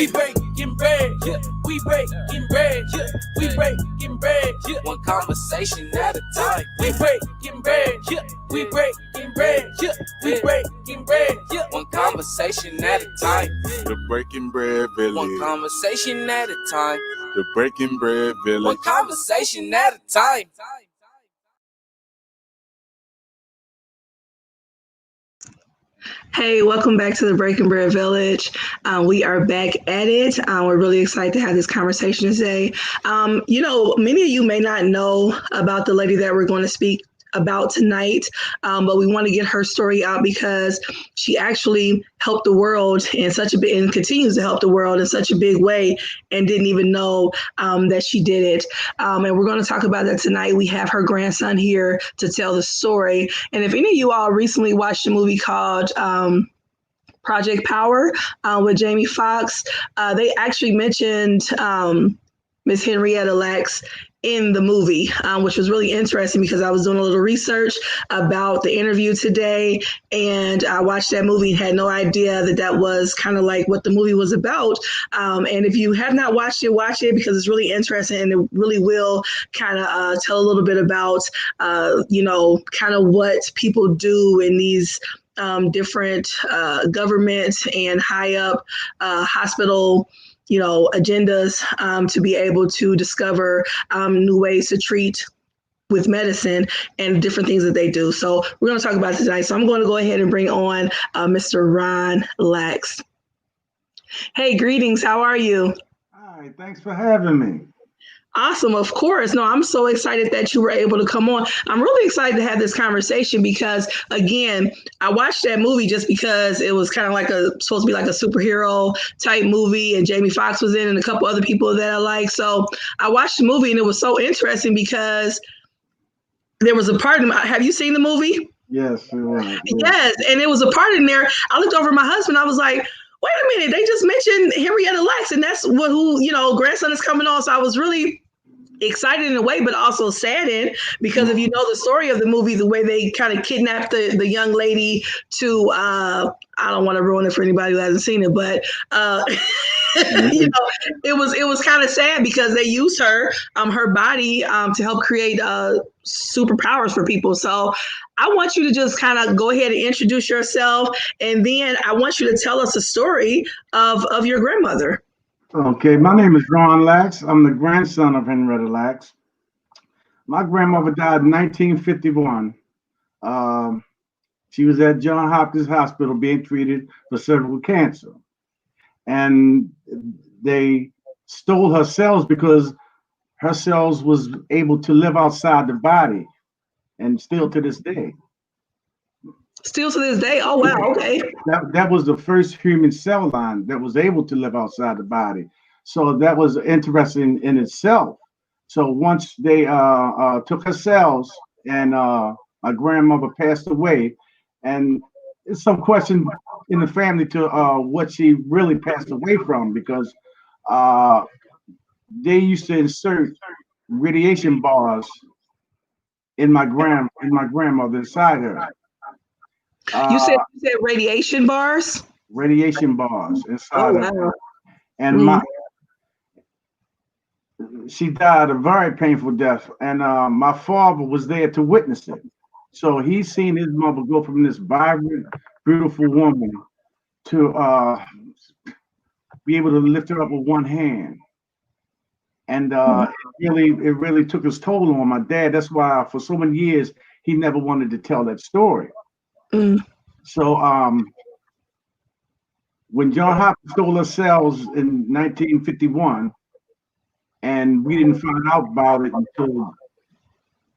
We breaking bread, yeah. We breaking bread, yeah. We breaking bread, yeah. One conversation at a time. We breaking bread, yeah. We breaking bread, yeah. We breaking bread, yeah. One conversation at a time. The Breaking Bread Village. One conversation at a time. The Breaking Bread Village. One conversation at a time. Hey, welcome back to the Breaking Bread Village. We are back at it. We're really excited to have this conversation today. Many of you may not know about the lady that we're going to speak about tonight, but we want to get her story out because she actually helped the world in such a big and continues to help the world in such a big way and didn't even know that she did it. And we're going to talk about that tonight. We have her grandson here to tell the story. And if any of you all recently watched a movie called Project Power with Jamie Foxx, they actually mentioned Miss Henrietta Lacks in the movie, which was really interesting because I was doing a little research about the interview today, and I watched that movie and had no idea that was kind of like what the movie was about. And if you have not watched it, watch it because it's really interesting and it really will kind of tell a little bit about, kind of what people do in these different government and high up hospital agendas to be able to discover new ways to treat with medicine and different things that they do. So we're going to talk about it tonight. So I'm going to go ahead and bring on Mr. Ron Lacks. Hey, greetings. How are you? Hi, thanks for having me. Awesome. Of course. No, I'm so excited that you were able to come on. I'm really excited to have this conversation because, again, I watched that movie just because it was kind of like supposed to be like a superhero type movie, and Jamie Foxx was in and a couple other people that I like. So I watched the movie and it was so interesting because there was a part in have you seen the movie? Yes, it was. Yes. And it was a part in there. I looked over at my husband. I was like, wait a minute, they just mentioned Henrietta Lacks, and that's who grandson is coming on. So I was really excited in a way, but also saddened because if you know the story of the movie, the way they kind of kidnapped the young lady to, I don't want to ruin it for anybody who hasn't seen it, but it was kind of sad because they used her body to help create superpowers for people. So I want you to just kind of go ahead and introduce yourself, and then I want you to tell us a story of your grandmother. Okay, my name is Ron Lacks. I'm the grandson of Henrietta Lacks. My grandmother died in 1951. She was at Johns Hopkins Hospital being treated for cervical cancer. And they stole her cells because her cells was able to live outside the body, and still to this day. Still to this day? Oh, wow, okay. That was the first human cell line that was able to live outside the body. So that was interesting in itself. So once they took her cells and my grandmother passed away, and it's some question in the family to what she really passed away from, because they used to insert radiation bars in my grandmother inside her. You said radiation bars? Radiation bars inside her. And she died a very painful death. And my father was there to witness it. So he's seen his mother go from this vibrant, beautiful woman to be able to lift her up with one hand. And it really took its toll on my dad. That's why for so many years, he never wanted to tell that story. So when John Hopkins stole her cells in 1951, and we didn't find out about it until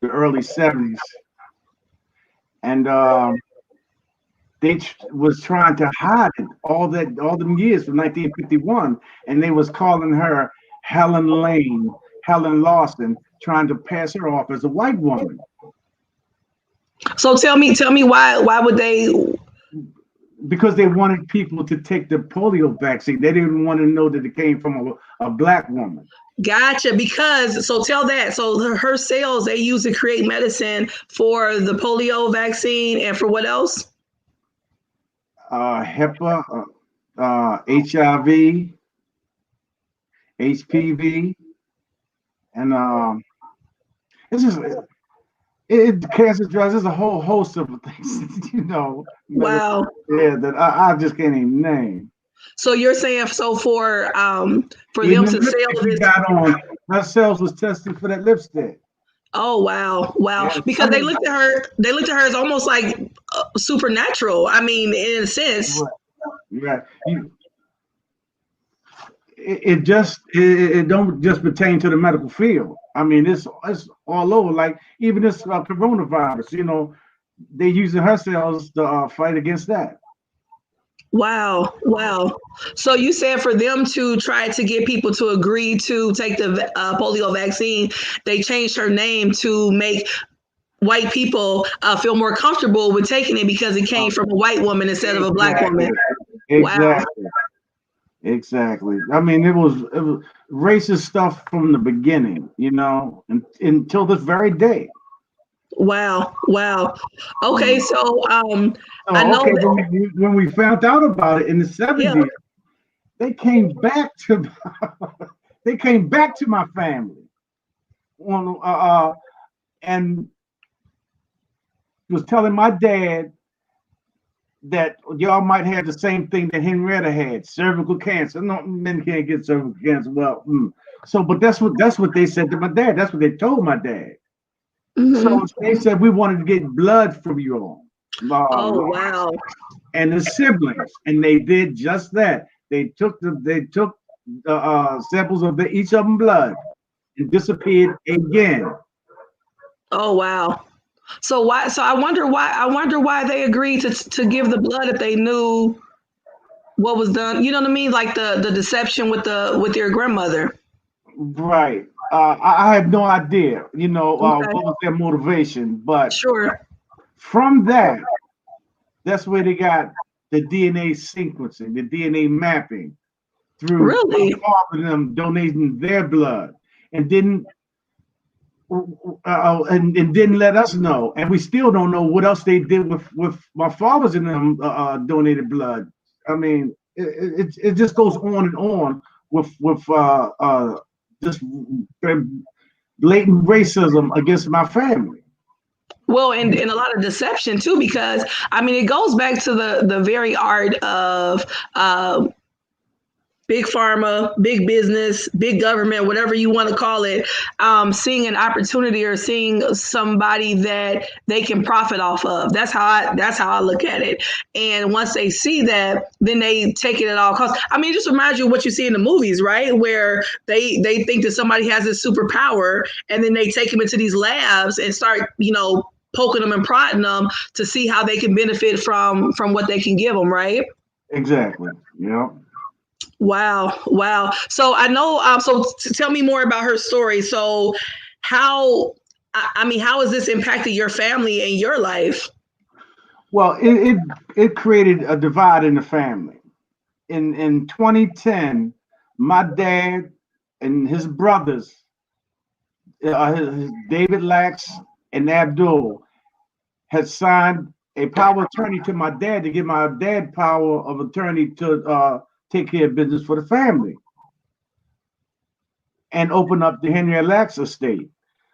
the early 70s, and they was trying to hide it all them years from 1951, and they was calling her Helen Lawson, trying to pass her off as a white woman. So tell me why would they? Because they wanted people to take the polio vaccine. They didn't want to know that it came from a black woman. Gotcha. So tell that. So her cells they use to create medicine for the polio vaccine and for what else? HEPA, HIV, HPV, and it's just cancer drugs. There's a whole host of things, Wow. that I just can't even name. So you're saying for them Even to the lipstick sell we this. got on, her cells was tested for that lipstick. Oh wow, wow! Yeah, Because they looked at her. They looked at her as almost like supernatural. I mean, in a sense. right. It don't just pertain to the medical field. I mean, it's all over. Like even this coronavirus, they using her cells to fight against that. Wow, wow. So you said for them to try to get people to agree to take the polio vaccine, they changed her name to make white people feel more comfortable with taking it because it came from a white woman instead of a black woman. Wow. Exactly. I mean, it was racist stuff from the beginning, until this very day. Wow. Wow. Okay, so I So, know okay, that, when we found out about it in the 70s, yeah. they came back to they came back to my family. And was telling my dad that y'all might have the same thing that Henrietta had, cervical cancer. No, men can't get cervical cancer. Well, so, but that's what they said to my dad. That's what they told my dad. So they said we wanted to get blood from you all. Oh wow. And the siblings, and they did just that. They took samples of each of them blood and disappeared again. Oh wow. So why? So I wonder why. I wonder why they agreed to give the blood if they knew what was done. You know what I mean? Like the deception with your grandmother. Right. I have no idea. Okay. What was their motivation, but Sure. from that's where they got the DNA sequencing, the DNA mapping through Really? them donating their blood, and didn't and didn't let us know, and we still don't know what else they did with my father's and them donated blood. I mean, it just goes on and on with just blatant racism against my family. Well, and a lot of deception too, because I mean, it goes back to the very art of big pharma, big business, big government, whatever you want to call it, seeing an opportunity or seeing somebody that they can profit off of. That's how I look at it. And once they see that, then they take it at all costs. I mean, it just reminds you of what you see in the movies, right? Where they think that somebody has this superpower, and then they take them into these labs and start, poking them and prodding them to see how they can benefit from what they can give them, right? Exactly. Yeah. Wow, wow. So I know. Tell me more about her story. So, I mean, how has this impacted your family and your life? Well, it created a divide in the family. In 2010, my dad and his brothers, David Lacks and Abdul, had signed a power of attorney to my dad to give my dad power of attorney to take care of business for the family and open up the Henrietta Lacks estate.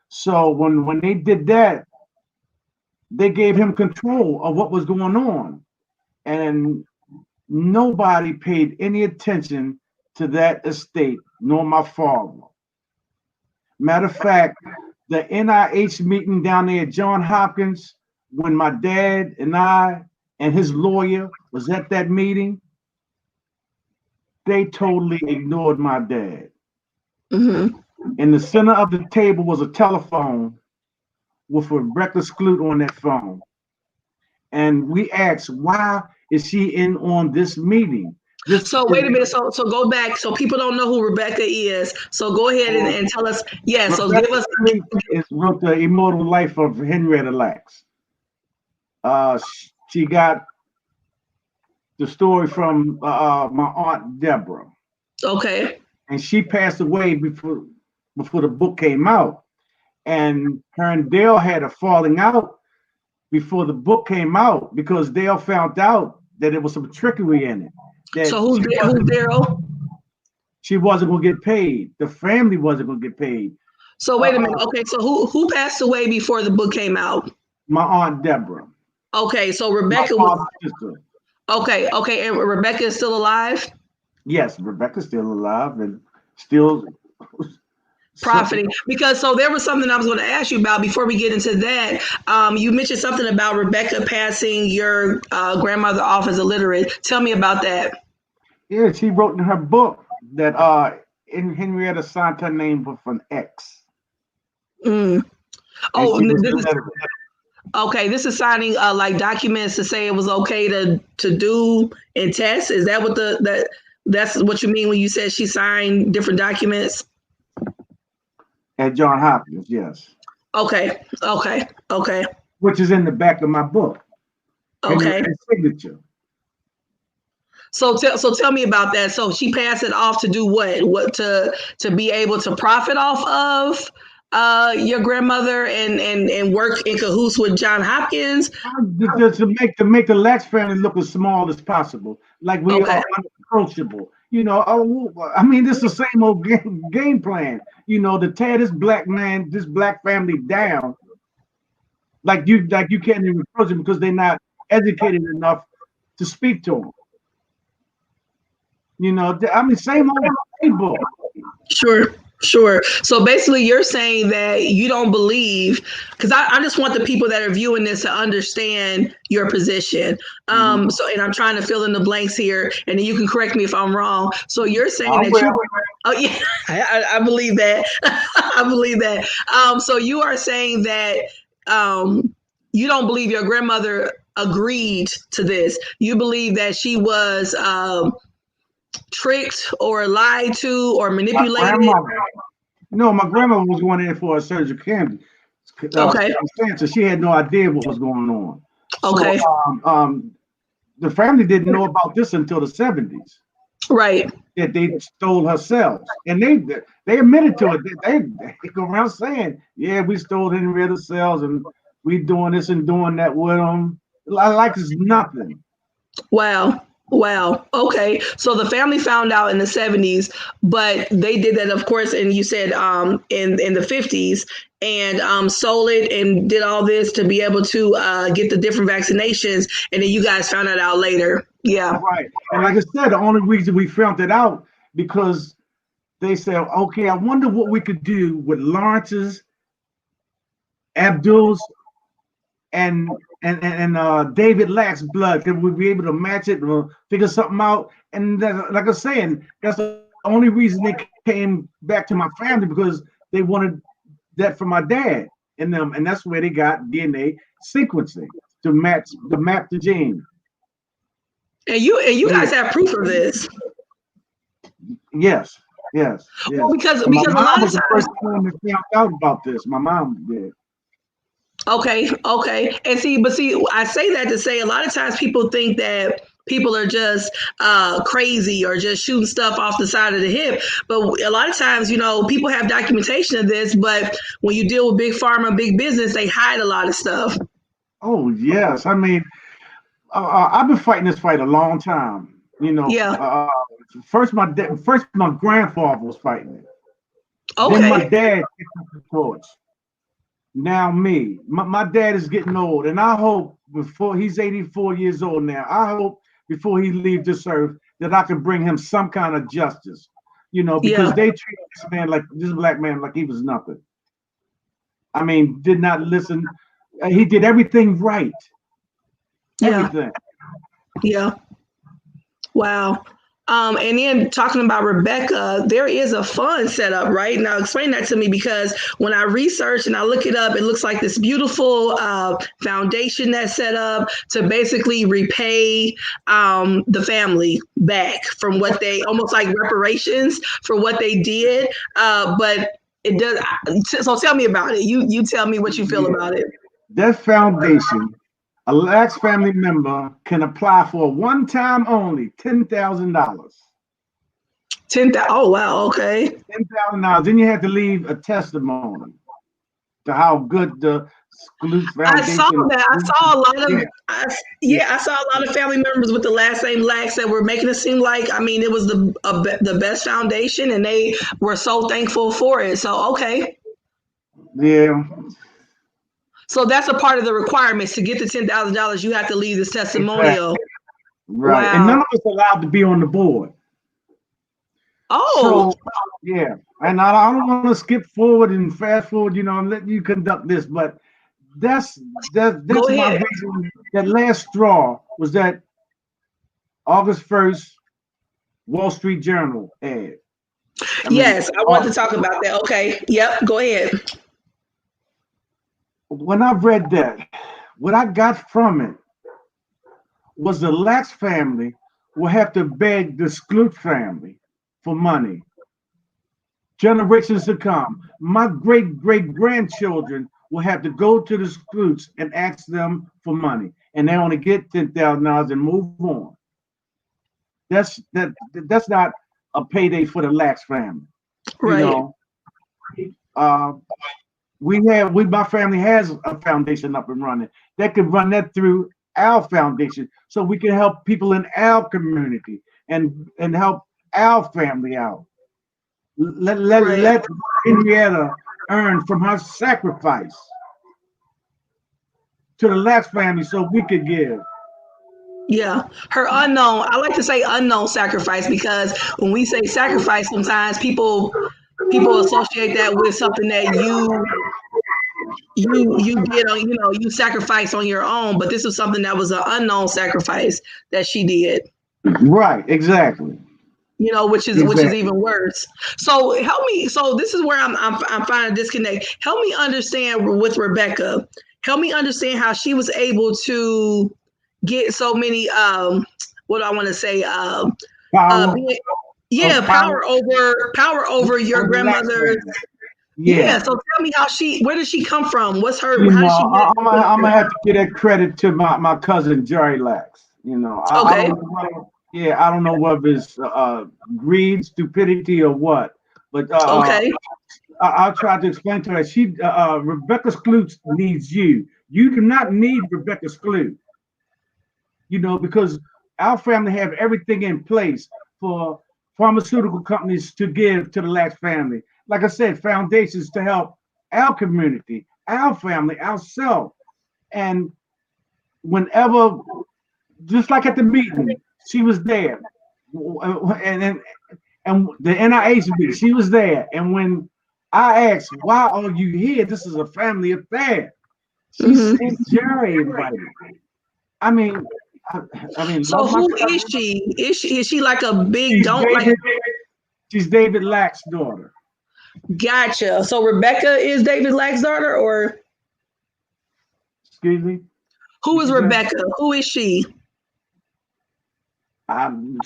So when they did that, they gave him control of what was going on, and nobody paid any attention to that estate, nor my father. Matter of fact, the NIH meeting down there at Johns Hopkins, when my dad and I and his lawyer was at that meeting, they totally ignored my dad. Mm-hmm. In the center of the table was a telephone with a record flute on that phone. And we asked, why is she in on this meeting? So wait a minute. So go back. So people don't know who Rebecca is. So go ahead and tell us. Yeah. So Rebecca give us. wrote the immortal life of Henrietta Lacks. She got the story from my aunt Deborah. Okay. And she passed away before the book came out. And her and Dale had a falling out before the book came out because Dale found out that there was some trickery in it. So who's Daryl? she wasn't going to get paid. The family wasn't going to get paid. So wait a minute. Okay, so who passed away before the book came out? My aunt Deborah. Okay, so Rebecca my was sister. Okay, and Rebecca is still alive? Yes, Rebecca's still alive and still Profiting. Because so there was something I was going to ask you about before we get into that. You mentioned something about Rebecca passing your grandmother off as illiterate. Tell me about that. Yeah, she wrote in her book that in Henrietta signed her name with an X. Mm. Oh, And she was this is, illiterate. okay. This is signing like documents to say it was okay to do and test. Is that what that's what you mean when you said she signed different documents? At John Hopkins, yes. Okay. Which is in the back of my book. Okay. Henrietta's signature. So tell me about that. So she passed it off to do what? What to be able to profit off of your grandmother and work in cahoots with John Hopkins? To make the Lacks family look as small as possible, like we Okay. are unapproachable. You know, I mean, this is the same old game plan. You know, to tear this black family down, like you can't even approach them because they're not educated enough to speak to them. You know, I mean, same old playbook. Sure. So basically, you're saying that you don't believe, because I just want the people that are viewing this to understand your position. So, and I'm trying to fill in the blanks here, and then you can correct me if I'm wrong. So you're saying oh yeah, I believe that. I believe that. So you are saying that you don't believe your grandmother agreed to this. You believe that she was tricked or lied to or manipulated. My grandmother was going in for a surgical cancer. Okay. So she had no idea what was going on. Okay. So, the family didn't know about this until the 70s. Right. That they stole her cells, and they admitted to it. They go around saying, "Yeah, we stole Henrietta's cells, and we doing this and doing that with them." Like it's nothing. Wow. Okay. So the family found out in the 70s, but they did that, of course, and you said in the 50s, and sold it and did all this to be able to get the different vaccinations, and then you guys found it out later. Yeah. Right. And like I said, the only reason we found it out because they said, "Okay, I wonder what we could do with Lawrence's, Abdul's, and David Lacks' blood. Could we be able to match it or figure something out?" And like I'm saying, that's the only reason they came back to my family, because they wanted that from my dad and them, and that's where they got DNA sequencing to map the gene. And you guys have proof of this. Yes. Well, because my a mom lot was of the first one that found out about this. My mom did. Okay. And see, I say that to say a lot of times people think that people are just crazy or just shooting stuff off the side of the hip. But a lot of times, people have documentation of this, but when you deal with big pharma, big business, they hide a lot of stuff. Oh, yes. I mean, I've been fighting this fight a long time. Yeah. First my grandfather was fighting it. Okay. Then my dad picked up the torch. Now me. My dad is getting old, and I hope before he's 84 years old now, I hope before he leaves this earth that I can bring him some kind of justice. Because they treated this black man like he was nothing. I mean, did not listen. He did everything right. Everything. Yeah. Wow. And then talking about Rebecca, there is a fund set up, right? Now explain that to me, because when I research and I look it up, it looks like this beautiful foundation that's set up to basically repay the family back from what they, almost like reparations for what they did. But it does. So tell me about it. You tell me what you feel about it. That foundation, a Lacks family member can apply for one-time only $10,000. $10,000. Oh wow, okay. $10,000. Then you have to leave a testimony. to how good the Scalise I saw Foundation. that. I saw a lot of, Yeah. I saw a lot of family members with the last name Lacks that were making it seem like, I mean, it was the best foundation, and they were so thankful for it. So okay, Yeah. so that's a part of the requirements to get the $10,000. You have to leave this testimonial. Exactly. Right. And Wow. none of us allowed to be on the board. Oh, So yeah, and I don't want to skip forward and fast forward, and let you conduct this, but that's go my ahead. reason. That last straw was that August 1st Wall Street Journal ad. I mean, Yes, I want to talk about that. Okay. Yep. Go ahead. when I read that, what I got from it was the Lacks family will have to beg the Scalise family for money. Generations to come. My great grandchildren will have to go to the Scalise and ask them for money, and they only get $10,000 and move on. That's not a payday for the Lacks family. Right. Uh, my family has a foundation up and running that could run that through our foundation, so we can help people in our community and help our family out. Let Henrietta earn from her sacrifice to the Lacks family so we could give. Yeah, her unknown. I like to say unknown sacrifice because when we say sacrifice, sometimes people associate that with something that you did on, you sacrifice on your own. But this was something that was an unknown sacrifice that she did. Right, exactly. Which is even worse. So help me. So this is where I'm finding a disconnect. Help me understand with Rebecca. Help me understand how she was able to get so many what do I want to say Power, power over your grandmother's. yeah. So tell me where did she come from? What's her, You how know, did she get I'm gonna have to give that credit to my cousin Jerry Lacks. I okay. don't know whether it's greed, stupidity, or what, but Okay. I'll try to explain to her. Rebecca Scalise needs you. You do not need Rebecca Scalise. Because our family have everything in place for pharmaceutical companies to give to the Lacks family. Like I said, foundations to help our community, our family, ourselves. And whenever, just like at the meeting, she was there. And the NIH meeting, she was there. And when I asked, why are you here? This is a family affair. She said, Jerry invited me. I mean, So who is she? Is she like a big she's David Lack's daughter. Gotcha. So Rebecca is David Lack's daughter, or excuse me? Who is Rebecca? Who is she?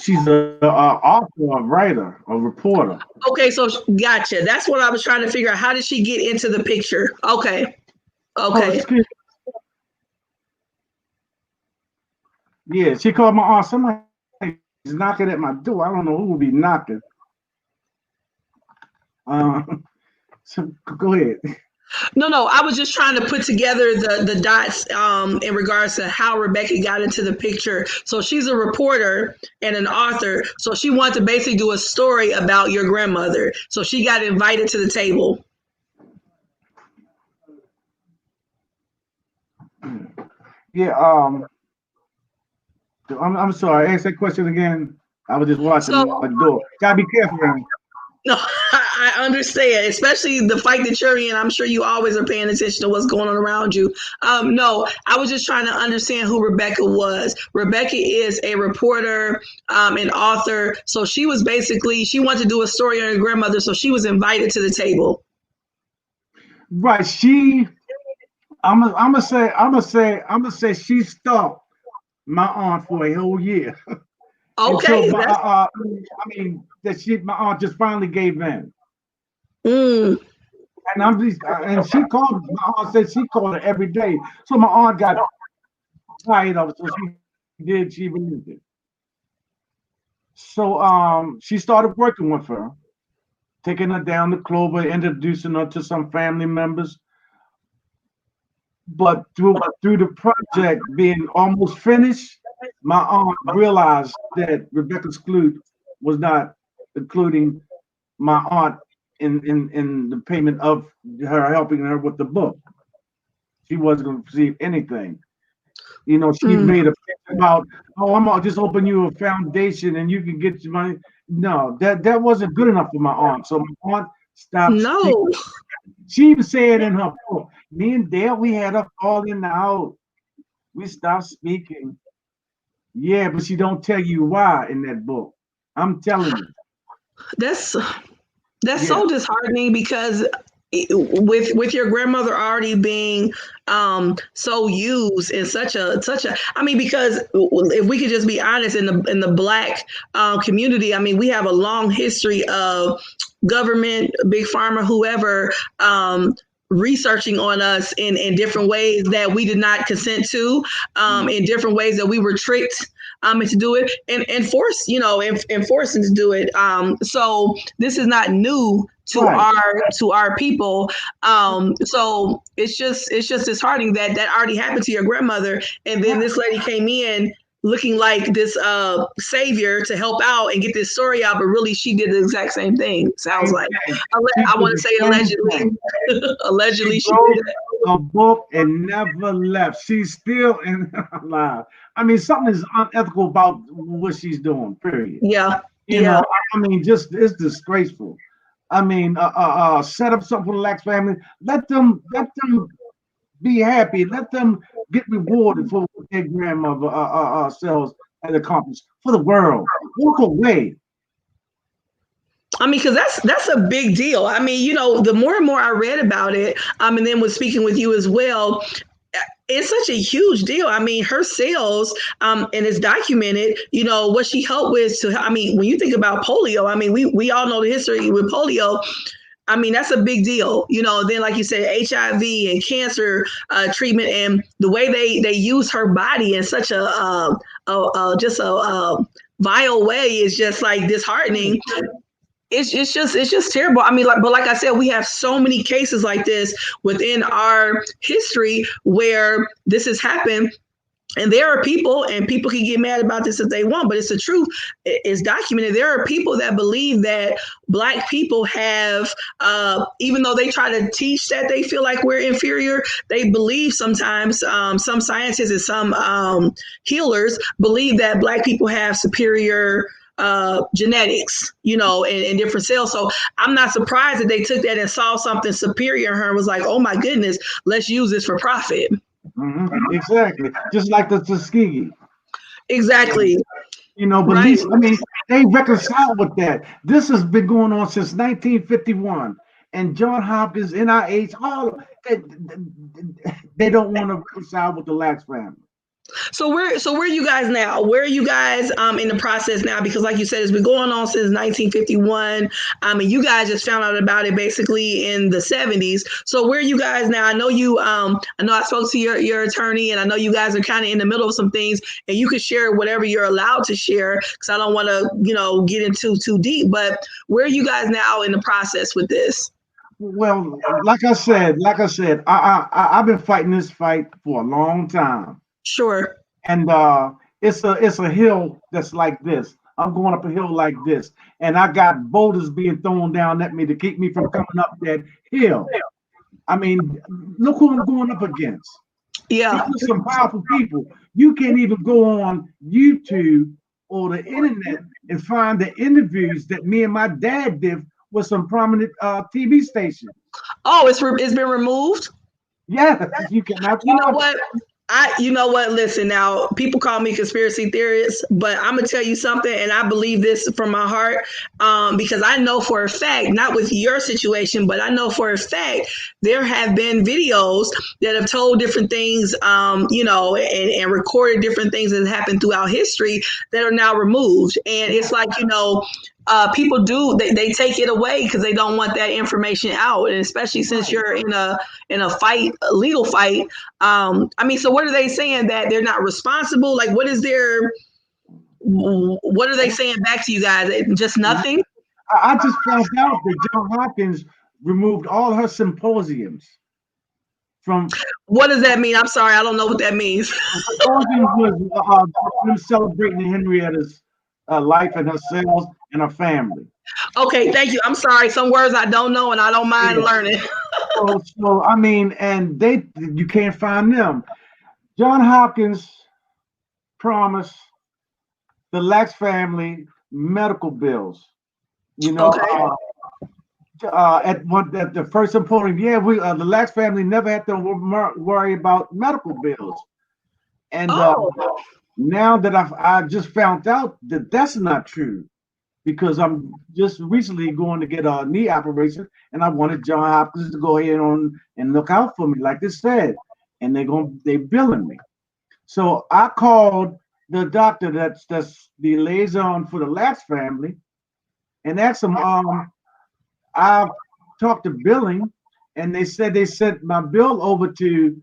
She's an author, a writer, a reporter. Okay, so gotcha. That's what I was trying to figure out. How did she get into the picture? Okay. Excuse me. Yeah, she called my aunt. Somebody's knocking at my door. I don't know who will be knocking. So go ahead. No. I was just trying to put together the dots in regards to how Rebecca got into the picture. So she's a reporter and an author. So she wanted to basically do a story about your grandmother. So she got invited to the table. Yeah. I'm sorry. Ask that question again. I was just watching my door. Gotta be careful. No, I understand, especially the fight that you're in. I'm sure you always are paying attention to what's going on around you. No, I was just trying to understand who Rebecca was. Rebecca is a reporter, an author. So she was she wanted to do a story on her grandmother. So she was invited to the table. Right. I'm gonna say she stalked my aunt for a whole year. Okay. So, my aunt just finally gave in. And and she called. My aunt said she called her every day. So my aunt got tired of it. So she believed it. So she started working with her, taking her down to Clover, introducing her to some family members. But through the project being almost finished, my aunt realized that Rebecca Skloot was not including my aunt in the payment of her helping her with the book. She wasn't going to receive anything. You know, she Mm. made a pitch about, oh, I'm gonna just open you a foundation and you can get your money. No, that wasn't good enough for my aunt. So my aunt stopped speaking. No. She even said in her book, me and Dale, we had a falling out. We stopped speaking. Yeah, but she don't tell you why in that book. I'm telling you. That's that's Yeah, so disheartening because with your grandmother already being so used in such a I mean, because if we could just be honest, in the black community, I mean, we have a long history of government, big pharma, whoever, researching on us in different ways that we did not consent to, in different ways that we were tricked and to do it and force, and forcing to do it. So this is not new right. to our people. So it's just disheartening that that already happened to your grandmother, and then this lady came in looking like this savior to help out and get this story out, but really she did the exact same thing. Sounds Same like thing. She I did want to the say same allegedly. thing. She Allegedly she wrote did that. a book and never left. She's still in her life. I mean, something is unethical about what she's doing, period. Yeah, You yeah. know, I mean, just it's disgraceful. I mean, set up something for the Lax family. Let them be happy. Let them get rewarded for what their grandmother selves had accomplished for the world. Walk away. I mean, because that's a big deal. I mean, the more and more I read about it, and then was speaking with you as well, it's such a huge deal. I mean, her sales, and it's documented, what she helped with. I mean, when you think about polio, I mean, we all know the history with polio. I mean, that's a big deal. Then like you said, HIV and cancer treatment, and the way they use her body in such just a vile way is just like disheartening. It's just terrible. I mean, like I said, we have so many cases like this within our history where this has happened. And there are people, and people can get mad about this if they want, but it's the truth. It's documented. There are people that believe that Black people have, even though they try to teach that they feel like we're inferior, they believe sometimes, some scientists and some healers believe that Black people have superior genetics, in different cells. So I'm not surprised that they took that and saw something superior in her and was like, oh my goodness, let's use this for profit. Exactly. Just like the Tuskegee. Exactly. You know, but at Right. least, I mean, they reconcile with that. This has been going on since 1951. And John Hopkins, NIH, all they don't want to reconcile with the Lax family. So where are you guys now? Where are you guys in the process now? Because like you said, it's been going on since 1951. And you guys just found out about it basically in the 70s. So where are you guys now? I know I know I spoke to your attorney, and I know you guys are kind of in the middle of some things, and you can share whatever you're allowed to share because I don't want to get into too deep. But where are you guys now in the process with this? Well, I've been fighting this fight for a long time. Sure. And it's a hill that's like this. I'm going up a hill like this, and I got boulders being thrown down at me to keep me from coming up that hill. I mean, look who I'm going up against. These Yeah. are some powerful people. You can't even go on YouTube or the internet and find the interviews that me and my dad did with some prominent TV stations. Oh, it's been removed. Yes, you cannot You know find what? You know what? Listen, now people call me conspiracy theorist, but I'm gonna tell you something, and I believe this from my heart, because I know for a fact, not with your situation, but I know for a fact there have been videos that have told different things, and recorded different things that have happened throughout history that are now removed, and it's like people they take it away because they don't want that information out, and especially since you're in a fight, a legal fight. I mean, so what are they saying, that they're not responsible? Like, what are they saying back to you guys? Just it. nothing? I just found out that John Hopkins removed all her symposiums. from What does that mean? I'm sorry, I don't know what that means. symposium was them celebrating Henrietta's life and herself and her family. Okay, thank you. I'm sorry. Some words I don't know, and I don't mind Yeah. learning. So I mean, and you can't find them. John Hopkins promised the Lacks family medical bills. You know, Okay. at the first symposium, yeah, the Lacks family never had to worry about medical bills, and Oh, now that I just found out that that's not true, because I'm just recently going to get a knee operation, and I wanted John Hopkins to go ahead on and look out for me, like they said, and they billing me. So I called the doctor that's the liaison for the Lacks family, and asked him, I talked to billing, and they said they sent my bill over to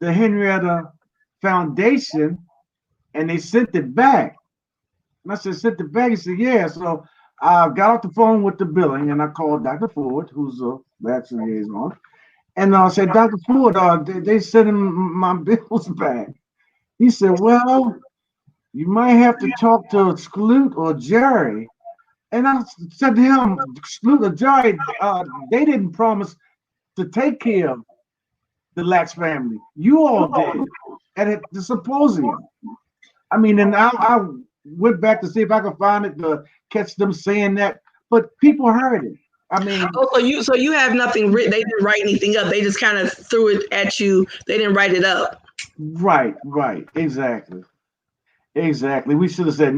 the Henrietta Foundation, and they sent it back. And I said, sent it back? He said, yeah. So I got off the phone with the billing, and I called Dr. Ford, who's a Lacks liaison, and I said, Dr. Ford, they sent him my bills back. He said, well, you might have to talk to Skloot or Jerry. And I said to him, Skloot or Jerry, they didn't promise to take care of the Lacks family. You all did at the symposium. I mean, and I went back to see if I could find it to catch them saying that, but people heard it. I mean, so you have nothing written. They didn't write anything up. They just kind of threw it at you. They didn't write it up. right, exactly. We should have said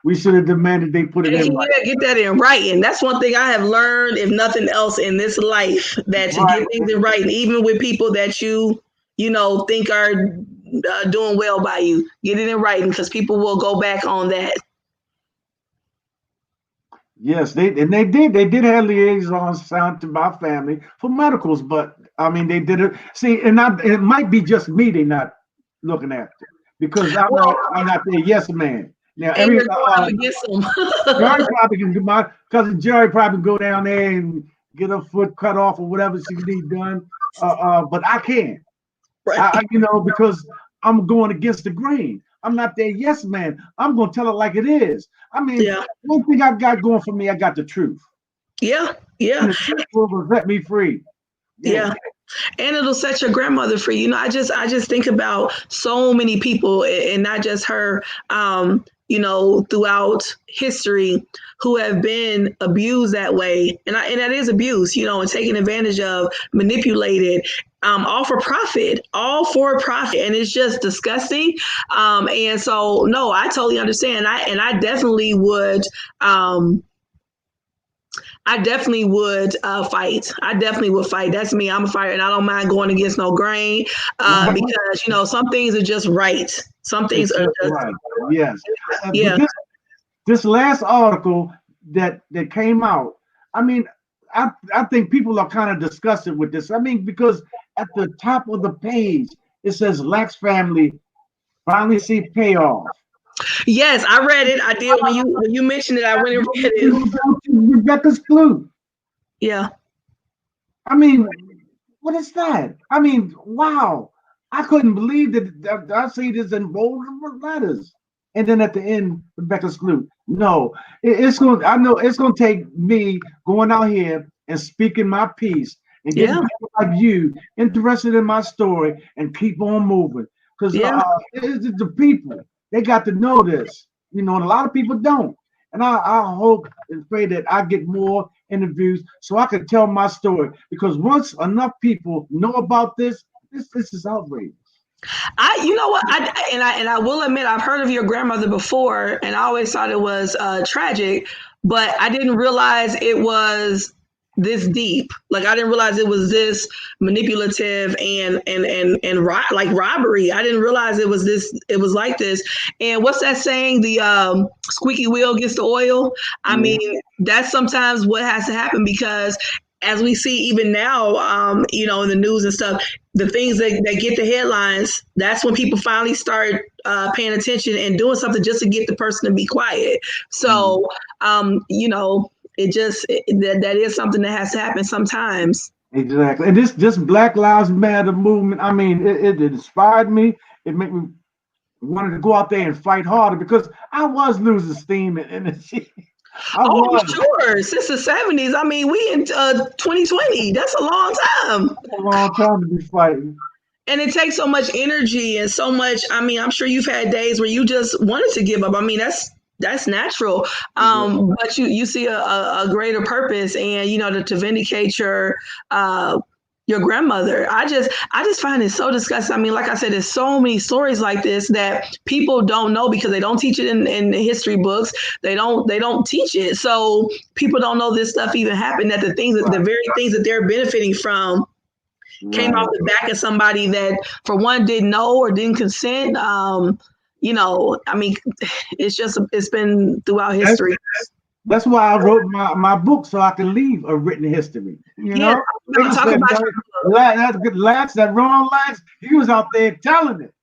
we should have demanded they put it in. Yeah, get that in writing. That's one thing I have learned, if nothing else, in this life, that to get things in writing, even with people that you think are doing well by you, get it in writing, because people will go back on that. Yes, they did have liaisons signed to my family for medicals, but I mean they did it. See, and it might be just me they not looking after, because I'm not their yes man. Now And you're going up against them. Jerry probably can do, my cousin Jerry probably go down there and get her foot cut off or whatever she need done. But I can't. Right. Because I'm going against the grain. I'm not their yes man. I'm going to tell it like it is. I mean, Yeah. one thing I've got going for me, I got the truth. Yeah. And the truth will set me free. Yeah. And it'll set your grandmother free. I just think about so many people, and not just her, throughout history, who have been abused that way. And that is abuse, and taken advantage of, manipulated, all for profit. And it's just disgusting. And so, no, I totally understand. I definitely would, fight. I definitely would fight. That's me. I'm a fighter, and I don't mind going against no grain, because some things are just right. Some things are just right. Yes. Yeah. This last article that came out, I mean, I think people are kind of disgusted with this. I mean, because at the top of the page it says Lacks family finally see payoff. Yes, I read it. I did. When you mentioned it, I went and read it. Rebecca's clue. Yeah. I mean, what is that? I mean, wow. I couldn't believe that I see this in bold letters. And then at the end, Rebecca's clue. No, it's going. I know it's going to take me going out here and speaking my piece and getting people like you interested in my story and keep on moving. Because it's the people. They got to know this, and a lot of people don't. And I hope and pray that I get more interviews so I can tell my story. Because once enough people know about this is outrageous. You know what? I will admit, I've heard of your grandmother before, and I always thought it was tragic, but I didn't realize it was this deep. Like, I didn't realize it was this manipulative and like robbery. I didn't realize it was this. It was like this. And what's that saying? The squeaky wheel gets the oil. I mean, that's sometimes what has to happen, because as we see even now, in the news and stuff, the things that get the headlines, that's when people finally start paying attention and doing something just to get the person to be quiet. So, that is something that has to happen sometimes. Exactly. And this Black Lives Matter movement, I mean, it inspired me. It made me wanted to go out there and fight harder because I was losing steam and energy. I Oh, was sure. Since the 70s. I mean, we in 2020. That's a long time. a long time to be fighting. And it takes so much energy and so much. I mean, I'm sure you've had days where you just wanted to give up. I mean, that's natural. But you see a greater purpose, and to vindicate your grandmother. I just find it so disgusting. I mean, like I said, there's so many stories like this that people don't know because they don't teach it in history books. They don't teach it, so people don't know this stuff even happened. That the very things that they're benefiting from came off the back of somebody that, for one, didn't know or didn't consent. I mean, it's been throughout history. That's why I wrote my book so I can leave a written history. Yeah, talk about that wrong Lacks, he was out there telling it.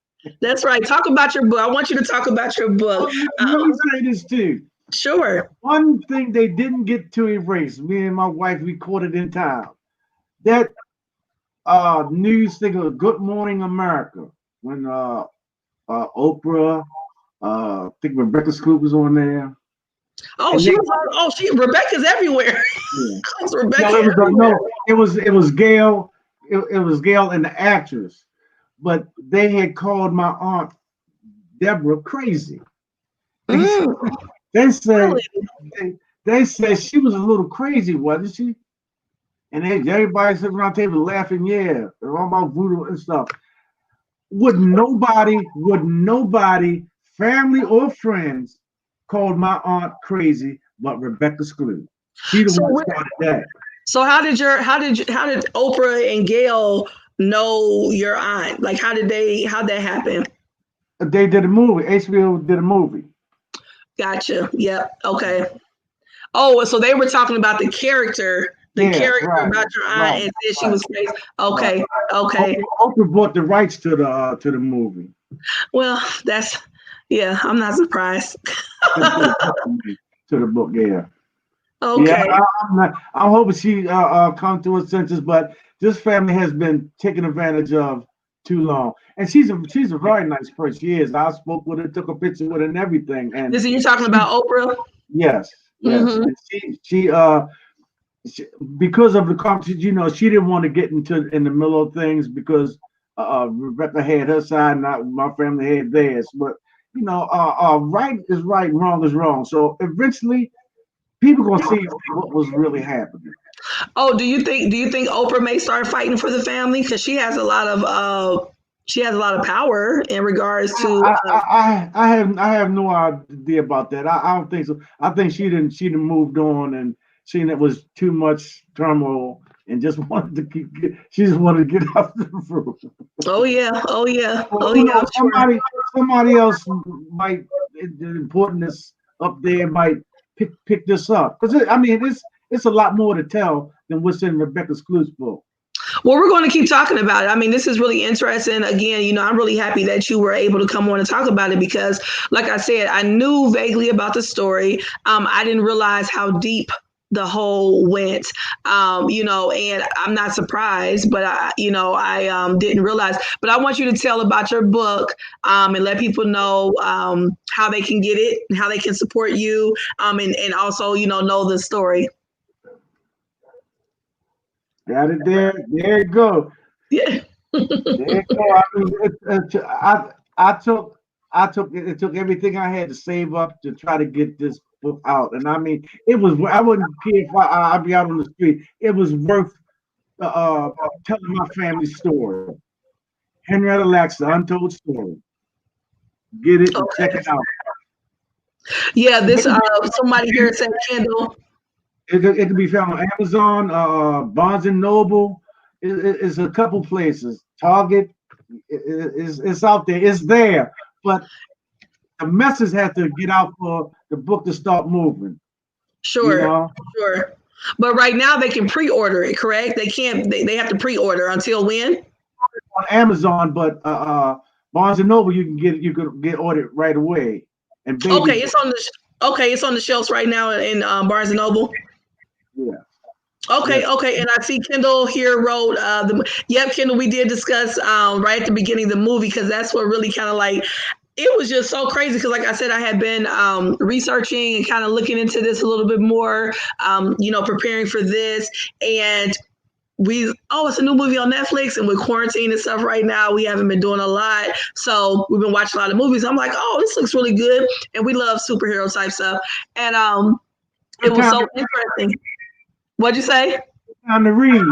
That's right. Talk about your book. I want you to talk about your book. Let me say this too. Sure. One thing they didn't get to erase, me and my wife, we caught it in time. That news thing of Good Morning America, when Oprah, I think Rebecca Scoop was on there. Oh, Rebecca's everywhere. Yeah. It was Gail. It was Gail and the actress, but they had called my aunt Deborah crazy. They said she was a little crazy, wasn't she? And everybody sitting around the table laughing, yeah, they're all about voodoo and stuff. Would nobody, family or friends, called my aunt crazy, but Rebecca Screw. She the one started that. So how did Oprah and Gail know your aunt? Like, how'd that happen? They did a movie. HBO did a movie. Gotcha. Yep. Okay. Oh, so they were talking about the character. About your aunt, and said she was crazy. Okay. Right. Okay. Oprah bought the rights to the movie. Well, I'm not surprised. To the book, yeah. Okay. Yeah, I'm hoping she come to her senses, but this family has been taken advantage of too long. And she's a very nice person. She is. I spoke with her, took a picture with her, and everything. And you're talking about Oprah? Yes. Mm-hmm. And she because of the competition, she didn't want to get in the middle of things because Rebecca had her side, and my family had theirs. But right is right, wrong is wrong. So eventually, people gonna see what was really happening. Oh, do you think Oprah may start fighting for the family because she has a lot of power in regards to? I have no idea about that. I don't think so. I think she didn't moved on and seen it was too much turmoil and just wanted to she just wanted to get out of the room. Oh yeah. Somebody else might, the importance up there might pick this up, because it's a lot more to tell than what's in Rebecca Skloot's book. Well, we're going to keep talking about it. I mean, this is really interesting. Again, I'm really happy that you were able to come on and talk about it because, like I said, I knew vaguely about the story. I didn't realize how deep the whole went, and I'm not surprised, but I didn't realize. But I want you to tell about your book and let people know how they can get it, and how they can support you, and also know the story. Got it there. There you go. Yeah. There you go. It took everything I had to save up to try to get this book out, and I wouldn't care if I'd be out on the street. It was worth telling my family's story. Henrietta Lacks, The Untold Story. Get it and check it out. Yeah, this somebody here said Kindle. It can be found on Amazon, Barnes and Noble. It's a couple places. Target. It's out there. It's there, but the message has to get out for the book to start moving. Sure. But right now they can pre-order it, correct? They can't. They have to pre-order until when? On Amazon, but Barnes and Noble you could get ordered right away. And it's on the shelves right now in Barnes and Noble. Yeah. Okay, Yes. okay, and I see Kendall here wrote yep, Kendall, we did discuss right at the beginning of the movie because that's what really kind of like it was just so crazy because like I said, I had been researching and kind of looking into this a little bit more, preparing for this, and it's a new movie on Netflix, and with quarantine and stuff right now, we haven't been doing a lot, so we've been watching a lot of movies. I'm like, oh, this looks really good, and we love superhero type stuff, and it Good was time, so interesting. What'd you say? time to read.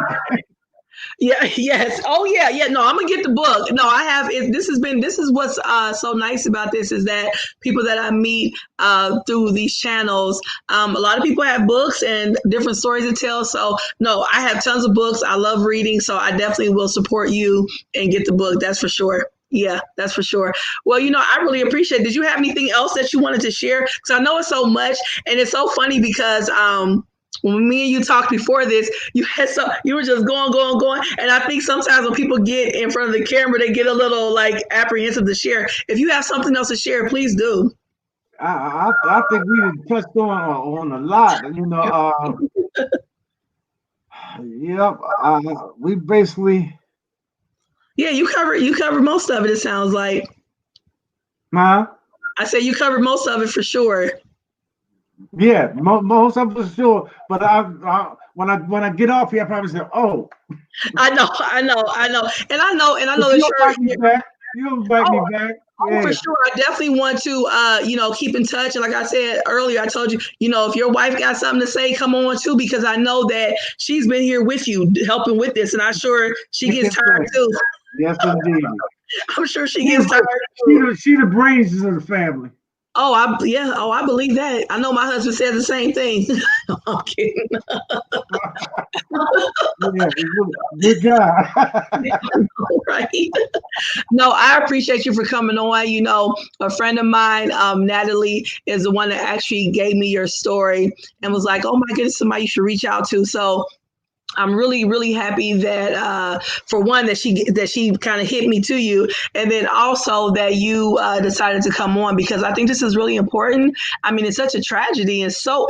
Yeah, yes. Oh yeah, yeah. No, I'm gonna get the book. No, I have it. This is what's so nice about this is that people that I meet through these channels, a lot of people have books and different stories to tell. So no, I have tons of books. I love reading, so I definitely will support you and get the book. That's for sure. Yeah, that's for sure. Well, I really appreciate it. Did you have anything else that you wanted to share? Because I know it's so much, and it's so funny because when me and you talked before this, you were just going, and I think sometimes when people get in front of the camera, they get a little like apprehensive to share. If you have something else to share, please do. I think we touched on a lot. Yep. We basically, Yeah, you covered most of it. It sounds like huh? I say you covered most of it for sure. Yeah, most of us sure. But when I get off here, I probably say, "Oh, I know, and I but know the you'll shirt. invite me back. You'll invite me Oh, back." Oh, for Yeah. sure. I definitely want to, keep in touch. And like I said earlier, I told you, if your wife got something to say, come on too, because I know that she's been here with you, helping with this, and I'm sure she Thick gets and tired thin. too. Yes, indeed. I'm sure she She gets tired the, too. she the brains of the family. I believe that. I know my husband says the same thing. I'm kidding. Yeah, good guy. Right? No, I appreciate you for coming on. A friend of mine, Natalie, is the one that actually gave me your story and was like, "Oh my goodness, somebody you should reach out to." So I'm really, really happy that for one that she kind of hit me to you, and then also that you decided to come on because I think this is really important. I mean, it's such a tragedy in so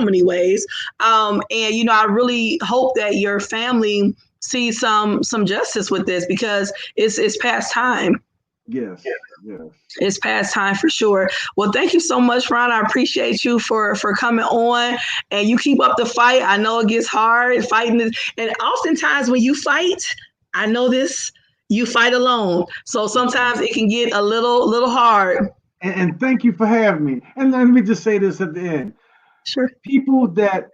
many ways, and I really hope that your family sees some justice with this because it's past time. Yes, yes. It's past time for sure. Well, thank you so much, Ron. I appreciate you for coming on, and you keep up the fight. I know it gets hard fighting this, and oftentimes when you fight, I know this, you fight alone. So sometimes it can get a little hard. And thank you for having me. And let me just say this at the end: Sure. people that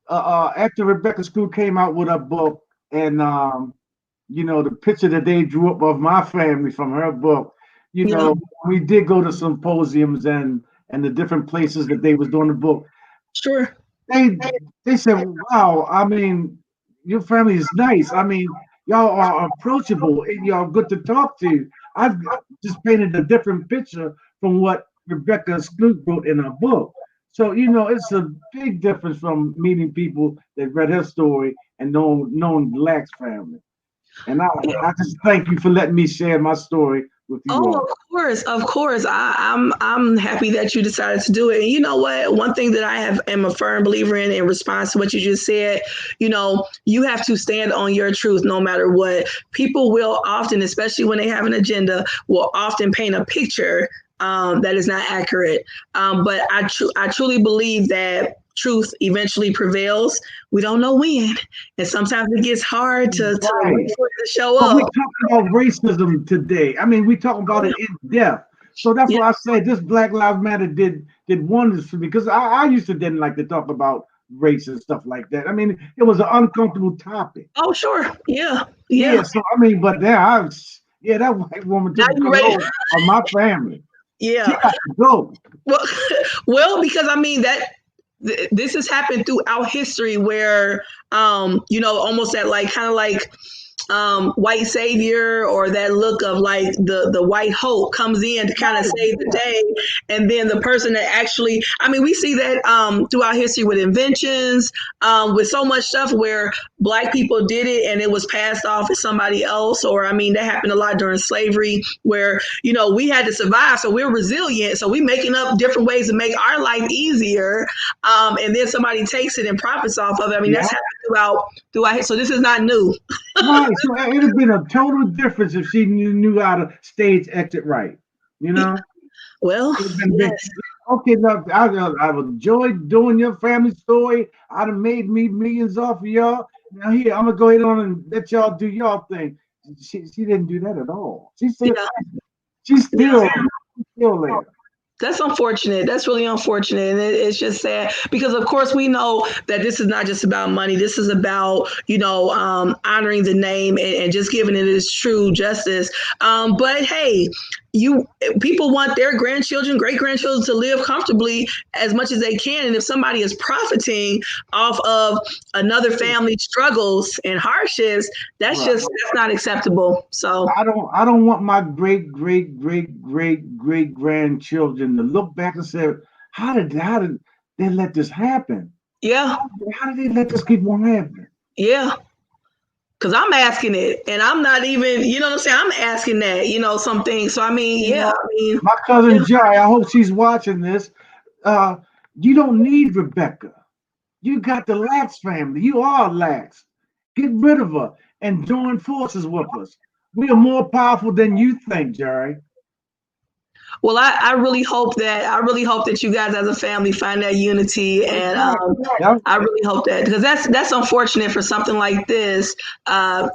after Rebecca Screw came out with her book, and the picture that they drew up of my family from her book, Yeah. we did go to symposiums and the different places that they was doing the book. Sure. They they said, "Wow, I mean, your family is nice. I mean, y'all are approachable and y'all good to talk to." I've just painted a different picture from what Rebecca Skloot wrote in her book. So it's a big difference from meeting people that read her story and knowing the Lacks family. And I just thank you for letting me share my story with you Oh, all. of course. I'm happy that you decided to do it. And you know what? One thing that am a firm believer in response to what you just said, you have to stand on your truth no matter what. People will often, especially when they have an agenda, will often paint a picture that is not accurate. But I truly believe that truth eventually prevails. We don't know when, and sometimes it gets hard to Right. wait for it to show But we're up. talking about racism today. I mean, we talking about it in depth. So that's Yeah, why I say this Black Lives Matter did wonders for me because I used to didn't like to talk about race and stuff like that. I mean, it was an uncomfortable topic. oh, sure. Yeah. Yeah. Yeah. So I mean, but now that white woman Now took you ready? control of my family. She Yeah. got to go. Well, because I mean this has happened throughout history where almost that like kind of like white savior or that look of like the white hope comes in to kind of save the day, and then the person that actually, I mean, we see that throughout history with inventions, with so much stuff where Black people did it and it was passed off as somebody else. Or, I mean, that happened a lot during slavery where, you know, we had to survive. So we're resilient. So we're making up different ways to make our life easier. And then somebody takes it and profits off of it. I mean, that's happened throughout. So this is not new. Right. So it'd have been a total difference if she knew how to stage exit right. You know? Well, yes. Okay, look, I've enjoyed doing your family story. I'd have made me millions off of y'all. Now here, I'm gonna go ahead on and let y'all do y'all thing. She didn't do that at all. She's still there. That's unfortunate. That's really unfortunate. And it's just sad because, of course, we know that this is not just about money. This is about, you know, honoring the name and just giving it its true justice. But hey, people want their grandchildren, great grandchildren to live comfortably as much as they can. And if somebody is profiting off of another family's struggles and hardships, that's not acceptable. So I don't want my great grandchildren to look back and say, how did they let this happen? Yeah. How did they let this keep on happening? Yeah. Because I'm asking it, and I'm not even, you know what I'm saying? I'm asking that, you know, some things. So, I mean, my cousin Jai, I hope she's watching this. You don't need Rebecca. You got the Lacks family. You are Lacks. Get rid of her and join forces with us. We are more powerful than you think, Jerry. Well, I really hope that you guys as a family find that unity, and I really hope that, because that's unfortunate for something like this to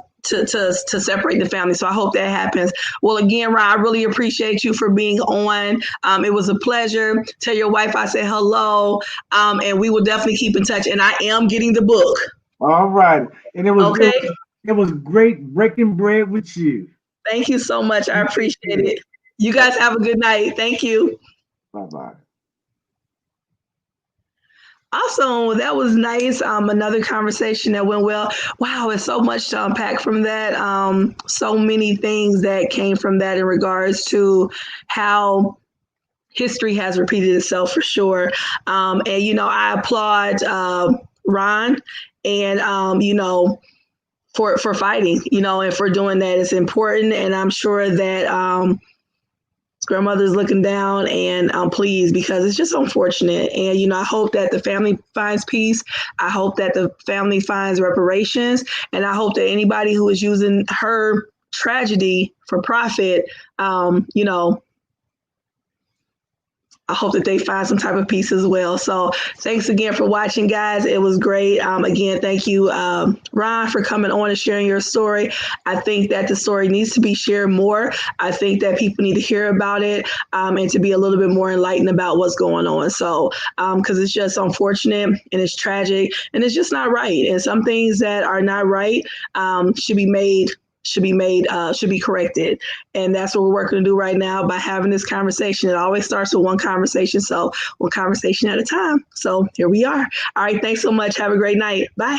separate the family. So I hope that happens. Well, again, Ron, I really appreciate you for being on. It was a pleasure. Tell your wife I said hello, and we will definitely keep in touch. And I am getting the book. All right, and it was great breaking bread with you. Thank you so much. I appreciate it. You guys have a good night. Thank you. Bye-bye. Awesome. That was nice. Another conversation that went well. Wow, it's so much to unpack from that. So many things that came from that in regards to how history has repeated itself for sure. And, you know, I applaud Ron and, you know, for fighting, you know, and for doing that. It's important. And I'm sure that his grandmother's looking down, and I'm pleased because it's just unfortunate. And, you know, I hope that the family finds peace. I hope that the family finds reparations. And I hope that anybody who is using her tragedy for profit, you know, I hope that they find some type of peace as well. So thanks again for watching, guys. It was great. Again, thank you, Ron, for coming on and sharing your story. I think that the story needs to be shared more. I think that people need to hear about it and to be a little bit more enlightened about what's going on. So, because it's just unfortunate and it's tragic and it's just not right. And some things that are not right should be corrected. And that's what we're working to do right now by having this conversation. It always starts with one conversation. So one conversation at a time. So here we are. All right. Thanks so much. Have a great night. Bye.